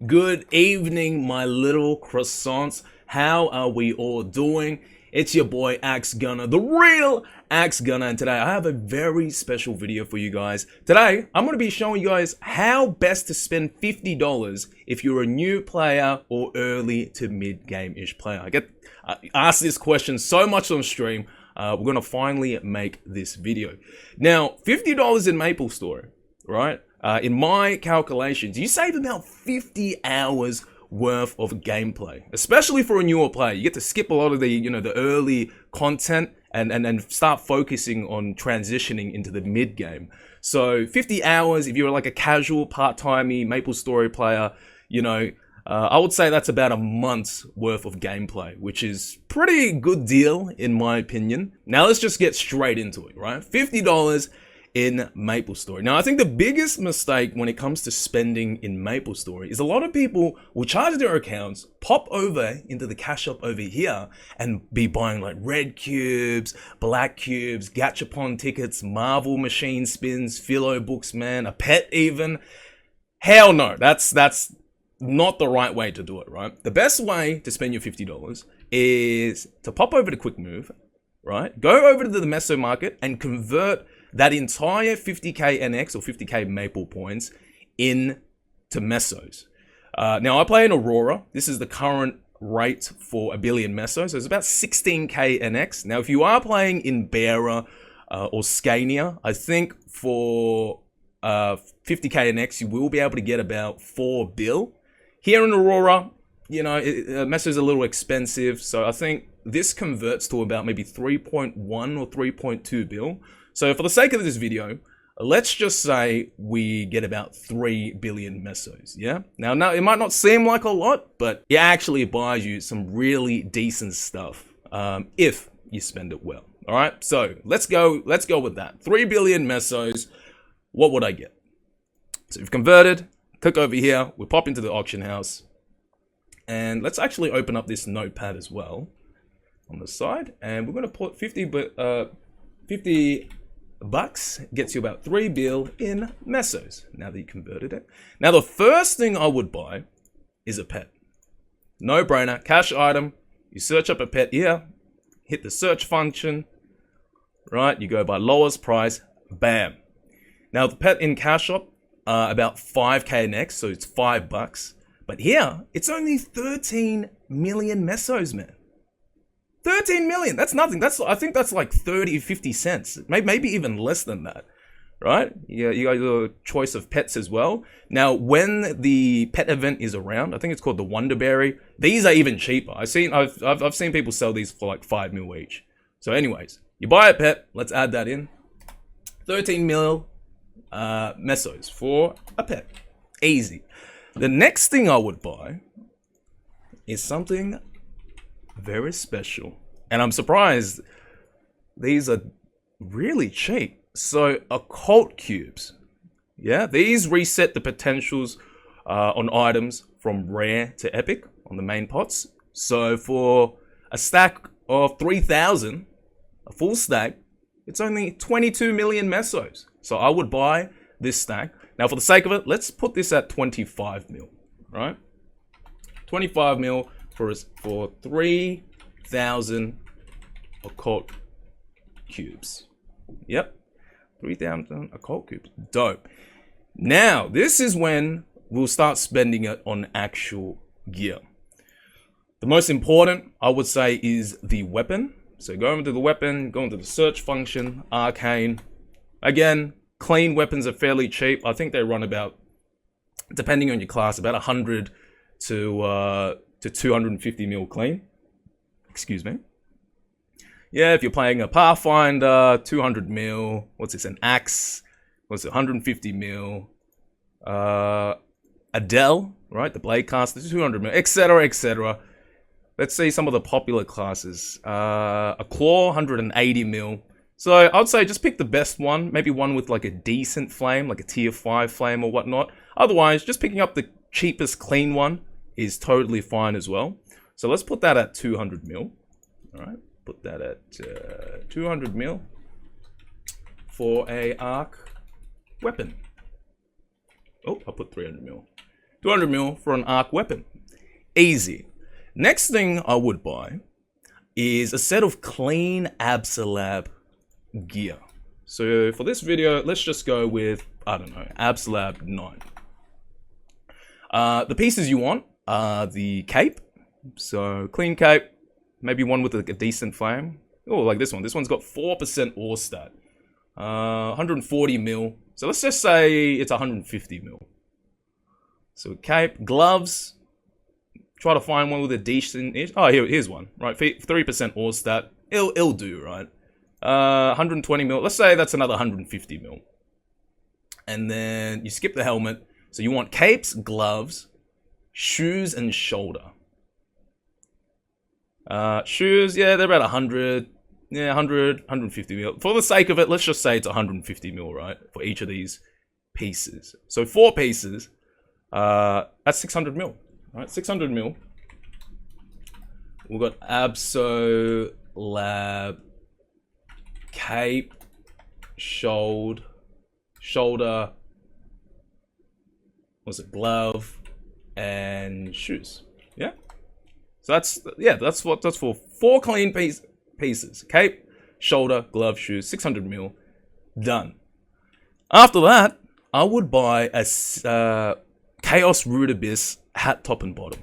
Good evening, my little croissants. How are we all doing? It's your boy Axgunner, the real Axgunner, and today I have a very special video for you guys. Today, I'm going to be showing you guys how best to spend $50 if you're a new player or early to mid-game-ish player. I get asked this question so much on stream. We're going to finally make this video. Now, $50 in Maplestory, right? In my calculations, you save about 50 hours worth of gameplay, especially for a newer player. You get to skip a lot of the, the early content and start focusing on transitioning into the mid game. So 50 hours, if you're like a casual part-timey Maplestory player, I would say that's about a month's worth of gameplay, which is pretty good deal in my opinion. Now let's just get straight into it, right? $50 in Maplestory. Now, I think the biggest mistake when it comes to spending in Maplestory is a lot of people will charge their accounts, pop over into the cash shop over here, and be buying like red cubes, black cubes, gachapon tickets, Marvel machine spins, philo books, man, a pet even. Hell no, that's not the right way to do it, right? The best way to spend your $50 is to pop over to Quick Move, right? Go over to the Meso market and convert that entire 50k NX or 50k Maple points into Mesos. Now I play in Aurora. This is the current rate for a billion Mesos. So it's about 16k NX. Now if you are playing in Bearer or Scania, I think for 50k NX you will be able to get about 4 bill. Here in Aurora, Meso's a little expensive. So I think this converts to about maybe 3.1 or 3.2 bill. So for the sake of this video, let's just say we get about 3 billion Mesos, yeah? Now, it might not seem like a lot, but it actually buys you some really decent stuff if you spend it well, all right? So let's go with that. 3 billion Mesos, what would I get? So we've converted, click over here, we pop into the auction house, and let's actually open up this notepad as well on the side, and we're gonna put 50 bucks gets you about 3 bill in Mesos, now that you converted it. Now the first thing I would buy is a pet. No brainer, cash item. You search up a pet here, hit the search function, right? You go by lowest price, bam. Now the pet in cash shop, about 5k next, so it's $5. But here, it's only 13 million Mesos, man. 13 million, that's nothing. I think that's like 30, 50 cents. Maybe even less than that, right? Yeah, you got your choice of pets as well. Now, when the pet event is around, I think it's called the Wonderberry. These are even cheaper. I've seen people sell these for like 5 mil each. So anyways, you buy a pet, let's add that in. 13 mil Mesos for a pet, easy. The next thing I would buy is something very special, and I'm surprised these are really cheap. So occult cubes, yeah, these reset the potentials on items from rare to epic on the main pots. So for a stack of 3,000, a full stack, it's only 22 million Mesos. So I would buy this stack. Now for the sake of it, let's put this at 25 mil, right? 25 mil for 3,000 occult cubes. Yep, 3,000 occult cubes. Dope. Now, this is when we'll start spending it on actual gear. The most important, I would say, is the weapon. So go into the weapon, go into the search function, arcane. Again, clean weapons are fairly cheap. I think they run about, depending on your class, about 100 to 250 mil clean. Excuse me. Yeah, if you're playing a Pathfinder, 200 mil. What's this? An axe. What's it? 150 mil. Adele, right? The blade caster, 200 mil, etc., etc. Let's see some of the popular classes. A claw, 180 mil. So I'd say just pick the best one. Maybe one with like a decent flame, like a tier 5 flame or whatnot. Otherwise, just picking up the cheapest clean one is totally fine as well. So let's put that at 200 mil. All right, put that at 200 mil for a arc weapon. Oh, I'll put 300 mil. 200 mil for an arc weapon. Easy. Next thing I would buy is a set of clean Absolab gear. So for this video, let's just go with, I don't know, Absolab 9. The pieces you want are the cape. So clean cape, maybe one with a decent flame. Oh, like this one. This one's got 4% ore stat. 140 mil. So let's just say it's 150 mil. So cape, gloves. Try to find one with a decent. Oh, here's one. Right, 3% ore stat. It'll do, right? 120 mil. Let's say that's another 150 mil. And then you skip the helmet. So you want capes, gloves, shoes, and shoulder. Shoes, yeah, they're about 100. Yeah, 100, 150 mil. For the sake of it, let's just say it's 150 mil, right? For each of these pieces. So 4 pieces, that's 600 mil, right? 600 mil. We've got Abso, Lab, Cape, shoulder, what's it, glove, and shoes. Yeah? So that's for 4 clean pieces. Cape, shoulder, glove, shoes, 600 mil. Done. After that, I would buy a Chaos Root Abyss hat, top, and bottom.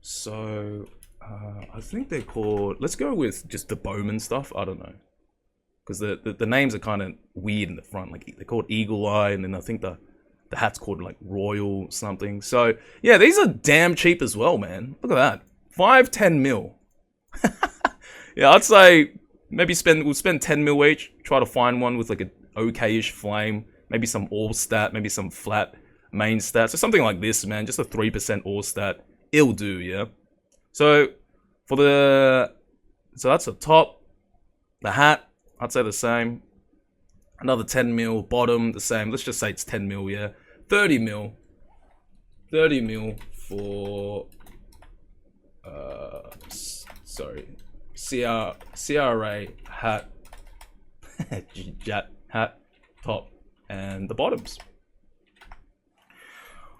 So, I think they're called... Let's go with just the Bowman stuff. I don't know. Because the names are kind of weird in the front. Like, they're called Eagle Eye, and then I think the hat's called, like, Royal something. So, yeah, these are damn cheap as well, man. Look at that. 5-10 mil. Yeah, I'd say maybe we'll spend 10 mil each. Try to find one with like an okay-ish flame. Maybe some ore stat, maybe some flat main stat. So something like this, man. Just a 3% ore stat. It'll do, yeah. So that's the top. The hat, I'd say the same. Another 10 mil. Bottom, the same. Let's just say it's 10 mil, yeah. 30 mil. 30 mil for CRA hat, hat, top, and the bottoms.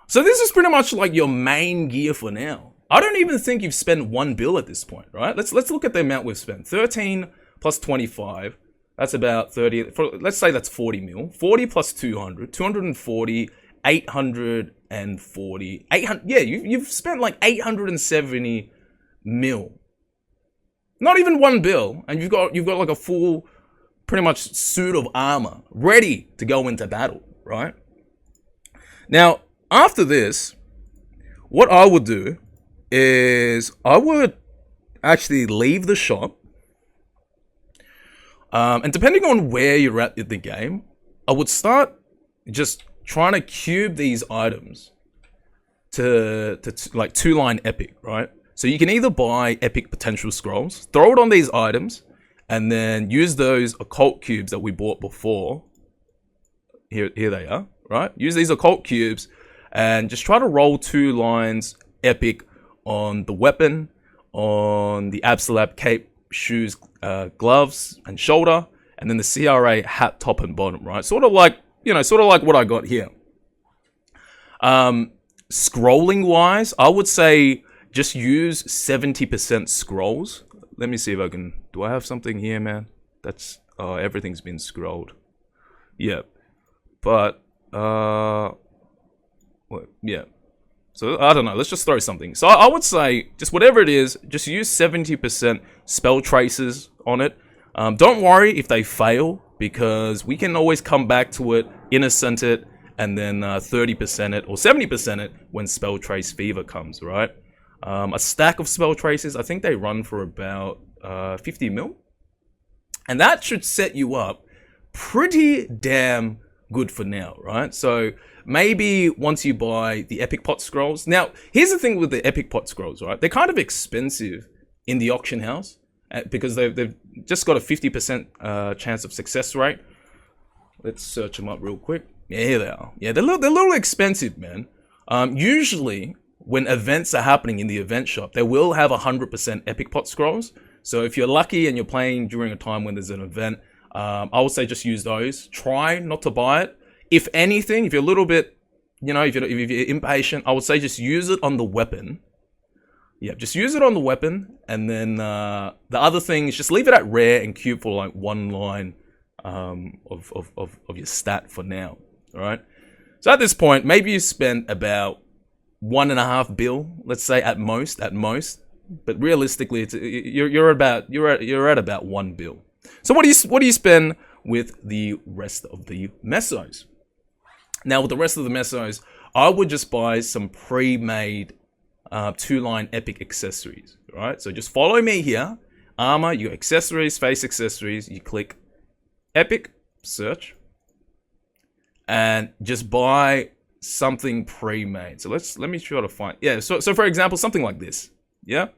So this is pretty much like your main gear for now. I don't even think you've spent 1 bill at this point, right? Let's look at the amount we've spent. 13 plus 25, that's about 30. Let's say that's 40 mil. 40 plus 200, 240, 840, 800. Yeah, you've spent like 870 mil. Not even 1 bill, and you've got like a full, pretty much suit of armor ready to go into battle, right? Now, after this, what I would do is I would actually leave the shop, and depending on where you're at in the game, I would start just trying to cube these items to like 2-line epic, right? So you can either buy epic potential scrolls, throw it on these items, and then use those occult cubes that we bought before. Here they are, right? Use these occult cubes and just try to roll 2 lines epic on the weapon, on the Absolab cape, shoes, gloves, and shoulder, and then the CRA hat, top, and bottom, right? Sort of like what I got here. Scrolling wise, I would say just use 70% scrolls. Let me see if I can... Do I have something here, man? That's... Oh, everything's been scrolled. Yeah. But, what? Yeah. So, I don't know. Let's just throw something. So, I would say, just whatever it is, just use 70% spell traces on it. Don't worry if they fail, because we can always come back to it, innocent it, and then 30% it, or 70% it when spell trace fever comes, right? A stack of spell traces, I think they run for about 50 mil. And that should set you up pretty damn good for now, right? So maybe once you buy the epic pot scrolls. Now, here's the thing with the epic pot scrolls, right? They're kind of expensive in the auction house because they've just got a 50% chance of success rate. Let's search them up real quick. Yeah, here they are. Yeah, they're a little expensive, man. Usually, when events are happening in the event shop, they will have 100% epic pot scrolls. So if you're lucky and you're playing during a time when there's an event, I would say just use those. Try not to buy it. If anything, if you're a little bit you know, if you're impatient, I would say just use it on the weapon. Yeah, just use it on the weapon, and then the other thing is just leave it at rare and cube for like one line of your stat for now. All right. So at this point, maybe you spent about 1.5 bill, let's say at most, but realistically, you're at about 1 bill. So what do you spend with the rest of the mesos? Now with the rest of the mesos, I would just buy some pre-made 2-line epic accessories, right? So just follow me here. Armor, you go accessories, face accessories, you click epic, search, and just buy something pre-made. So let me try to find, yeah, so for example, something like this, yeah?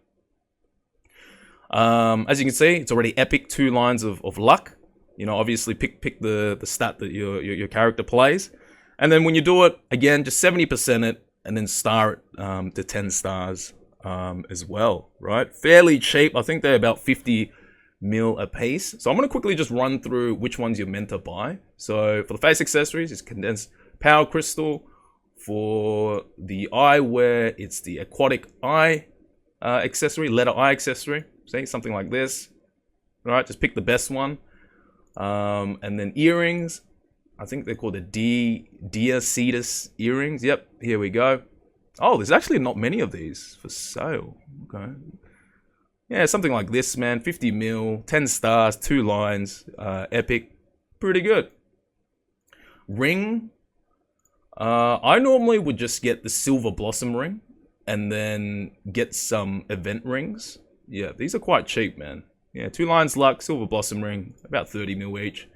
As you can see, it's already epic, 2 lines of luck. You know, obviously pick the stat that your character plays. And then when you do it, again, just 70% it, and then star it to 10 stars as well, right? Fairly cheap. I think they're about 50 mil a piece. So I'm going to quickly just run through which ones you're meant to buy. So for the face accessories, it's condensed power crystal. For the eyewear, it's the aquatic eye accessory, letter eye accessory. See, something like this. All right, just pick the best one. And then earrings. I think they're called the Deer Cetus earrings. Yep, here we go. Oh, there's actually not many of these for sale. Okay. Yeah, something like this, man. 50 mil, 10 stars, 2 lines, epic. Pretty good. Ring. I normally would just get the silver blossom ring and then get some event rings. Yeah, these are quite cheap, man. Yeah, 2 lines luck, silver blossom ring, about 30 mil each.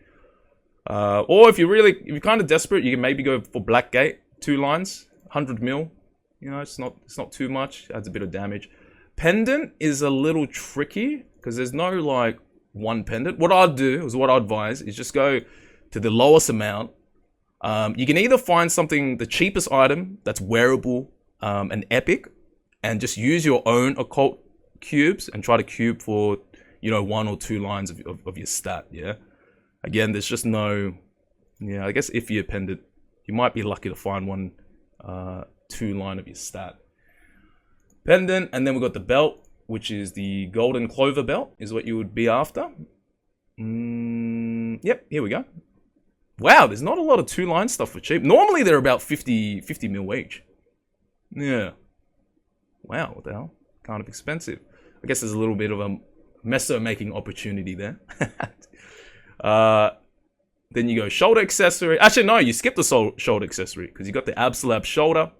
Or if you're kind of desperate, you can maybe go for Blackgate, 2 lines, 100 mil. You know, it's not too much. Adds a bit of damage. Pendant is a little tricky because there's no like one pendant. What I'd advise is just go to the lowest amount. You can either find something, the cheapest item that's wearable and epic, and just use your own occult cubes and try to cube for, you know, 1 or 2 lines of your stat. Yeah. Again, there's just no, yeah, I guess if you're pendant, you might be lucky to find 1, 2 line of your stat. Pendant, and then we've got the belt, which is the golden clover belt, is what you would be after. Yep, here we go. Wow, there's not a lot of 2-line stuff for cheap. Normally they're about 50 mil each. Yeah. Wow, what the hell? Kind of expensive. I guess there's a little bit of a meso making opportunity there. Then you go shoulder accessory. Actually, no, you skip the shoulder accessory because you got the Absolab shoulder.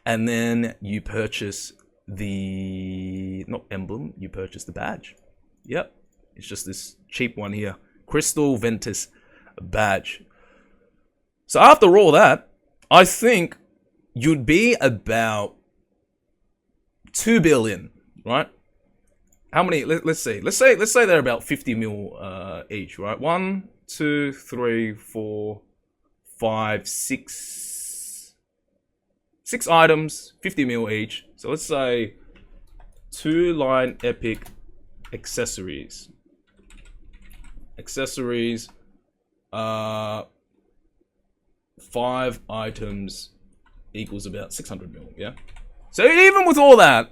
And then you purchase the, not emblem, you purchase the badge. Yep, it's just this cheap one here. Crystal Ventus badge. So after all that, I think you'd be about 2 billion, right? How many? Let's say they're about 50 mil each, right? 1, 2, 3, 4, 5, 6 items, 50 mil each. So let's say 2-line epic accessories. 5 items equals about 600 mil. Yeah. So even with all that,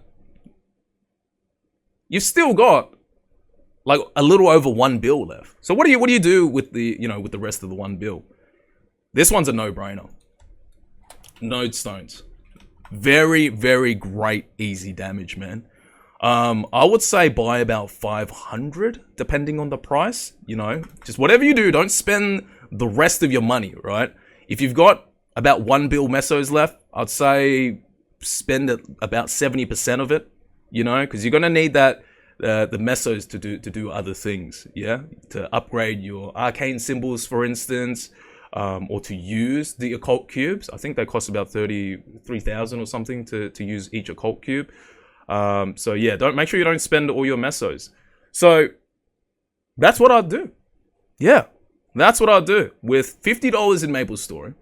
you've still got like a little over 1 bill left. So what do you do with the, you know, with the rest of the 1 bill? This one's a no-brainer. Node stones. Very, very great easy damage, man. I would say buy about 500 depending on the price, you know. Just whatever you do, don't spend the rest of your money, right? If you've got about 1 bill mesos left, I'd say spend about 70% of it, you know, because you're gonna need that the mesos to do other things, yeah, to upgrade your arcane symbols, for instance, or to use the occult cubes. I think they cost about 33,000 or something to use each occult cube. So yeah, make sure you don't spend all your mesos. So that's what I'd do. Yeah, that's what I'd do with $50 in Maplestory.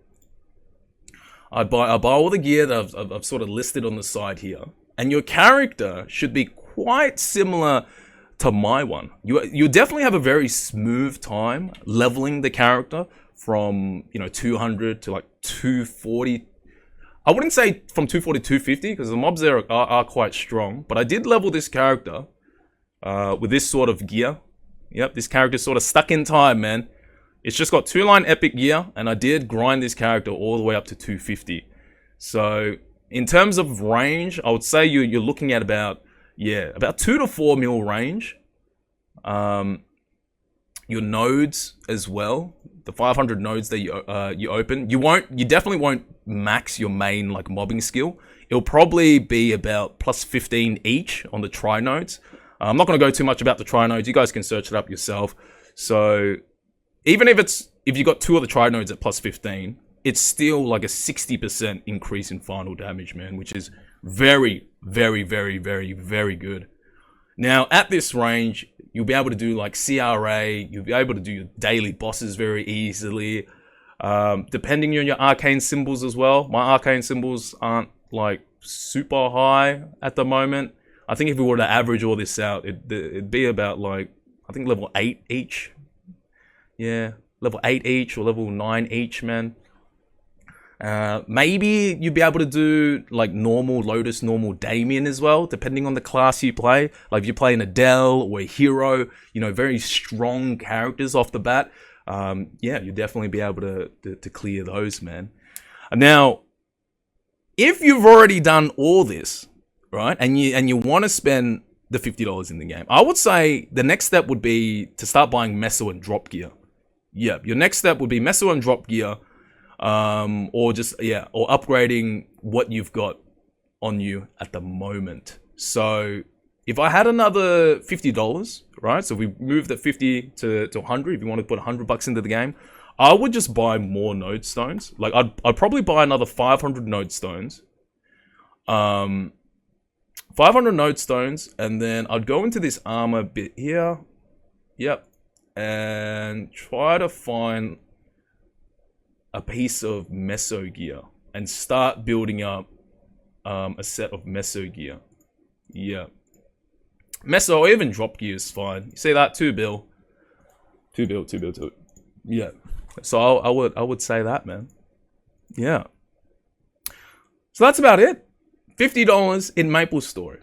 I buy all the gear that I've sort of listed on the side here, and your character should be quite similar to my one. You definitely have a very smooth time leveling the character from, you know, 200 to like 240. I wouldn't say from 240 to 250 because the mobs there are quite strong. But I did level this character with this sort of gear. Yep, this character's sort of stuck in time, man. It's just got 2-line epic gear, and I did grind this character all the way up to 250. So in terms of range, I would say you're looking at about 2 to 4 mil range. Your nodes as well, the 500 nodes that you open, you definitely won't max your main like mobbing skill. It'll probably be about plus 15 each on the tri nodes. I'm not going to go too much about the tri nodes. You guys can search it up yourself. So even if you got 2 of the tri nodes at plus 15, it's still like a 60% increase in final damage, man, which is very, very, very, very, very good. Now at this range, you'll be able to do like CRA, you'll be able to do your daily bosses very easily. Depending on your arcane symbols as well. My arcane symbols aren't like super high at the moment. I think if we were to average all this out, it'd be about like, I think level 8 each. Yeah, level 8 each or level 9 each, man. Maybe you'd be able to do like normal Lotus, normal Damien as well, depending on the class you play. Like if you play an Adele or a hero, you know, very strong characters off the bat. Yeah, you'll definitely be able to clear those, man. Now, if you've already done all this, right, and you want to spend the $50 in the game, I would say the next step would be to start buying Meso and drop gear. Yeah, your next step would be Meso and drop gear. Or upgrading what you've got on you at the moment. So if I had another $50, right? So if we moved at 50 to 100, if you want to put $100 into the game, I would just buy more node stones. Like I'd probably buy another 500 node stones. 500 node stones, and then I'd go into this armor bit here. Yep. And try to find a piece of Meso gear and start building up a set of Meso gear. Yeah. Meso or even drop gear is fine. You see that? 2 bill. 2 bill. Yeah. So I would say that, man. Yeah. So that's about it. $50 in Maplestory.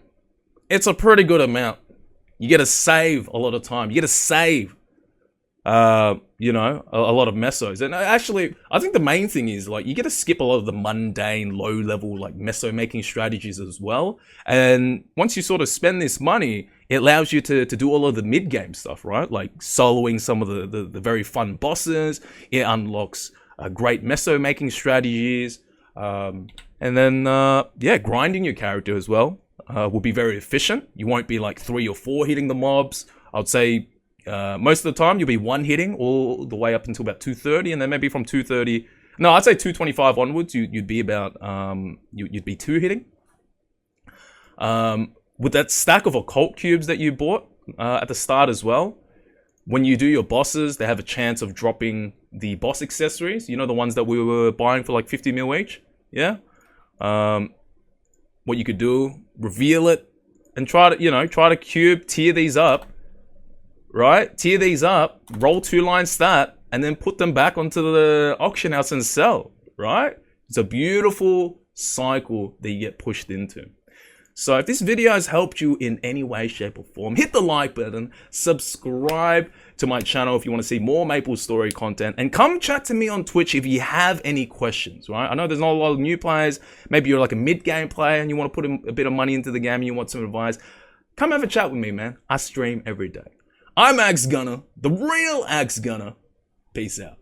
It's a pretty good amount. You get to save a lot of time. You get to save you know, a lot of mesos. And actually, I think the main thing is, like, you get to skip a lot of the mundane, low-level, like, meso-making strategies as well. And once you sort of spend this money, it allows you to do all of the mid-game stuff, right? Like, soloing some of the very fun bosses. It unlocks great meso-making strategies. And then, yeah, grinding your character as well will be very efficient. You won't be, like, 3 or 4 hitting the mobs. I would say most of the time you'll be 1 hitting all the way up until about 230, and then maybe from 230, no, I'd say 225 onwards, you'd be about you'd be 2 hitting. With that stack of occult cubes that you bought at the start as well, when you do your bosses, they have a chance of dropping the boss accessories. You know, the ones that we were buying for like 50 mil each. Yeah. What you could do, reveal it, and try to cube tier these up. Right? Tier these up, roll 2-line stat, and then put them back onto the auction house and sell. Right? It's a beautiful cycle that you get pushed into. So if this video has helped you in any way, shape, or form, hit the like button, subscribe to my channel if you want to see more Maplestory content, and come chat to me on Twitch if you have any questions, right? I know there's not a lot of new players. Maybe you're like a mid-game player and you want to put a bit of money into the game and you want some advice. Come have a chat with me, man. I stream every day. I'm Axgunner, the real Axgunner. Peace out.